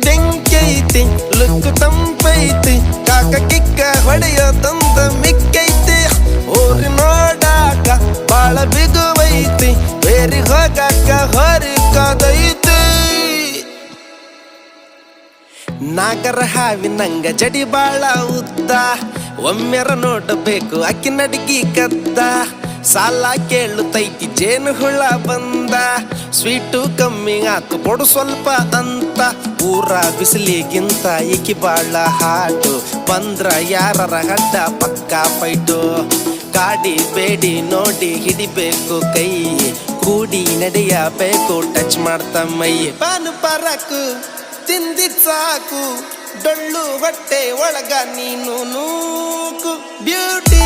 ಬೆಂಕಿ ಐತಿ ಲುಕ್ ತಂಪೈತಿ ಕಾಕ ಕಿಕ್ಕ ಹೊಡೆಯೋದಂದ ಮಿಕ್ಕೈತಿ ಊರಿ ನೋಡಾಕ ಬಾಳ ಬಿಗುವೈತಿ ಬೇರಿ ಹೋಗಾಕ ಹೊರಿಕಾದೈತಿ ನಾಗರ ಹಾವಿನಂಗ ಜಡಿ ಬಾಳ ಉದ್ದ ಒಮ್ಮೆರ ನೋಡಬೇಕು ಅಕ್ಕಿ ನಡಿಗಿ ಕದ್ದ ಸಾಲ ಕೇಳುತ್ತೈತಿ ಜೇನು ಹುಳ ಬಂದ ಸ್ವೀಟು ಕಮ್ಮಿ ಆತು ಕೊಡು ಸ್ವಲ್ಪ ಅಂತ ಊರ ಬಿಸಿಲಿಗಿಂತ ಈಕಿ ಬಾಳ ಹಾಟು ಬಂದ್ರ ಯಾರರ ಹಡ್ಡ ಪಕ್ಕ ಫೈಟು ಕಾಡಿ ಬೇಡಿ ನೋಡಿ ಹಿಡಿಬೇಕು ಕೈ ಕೂಡಿ ನಡೆಯಬೇಕು ಟಚ್ ಮಾಡ್ತ ಮೈ ಪಾನು ಪರಕು ತಿಂದಿದ್ ಸಾಕು ಡೊಳ್ಳು ಹೊಟ್ಟೆ ಒಳಗ ನೀನು ನೂಕು ಬ್ಯೂಟಿ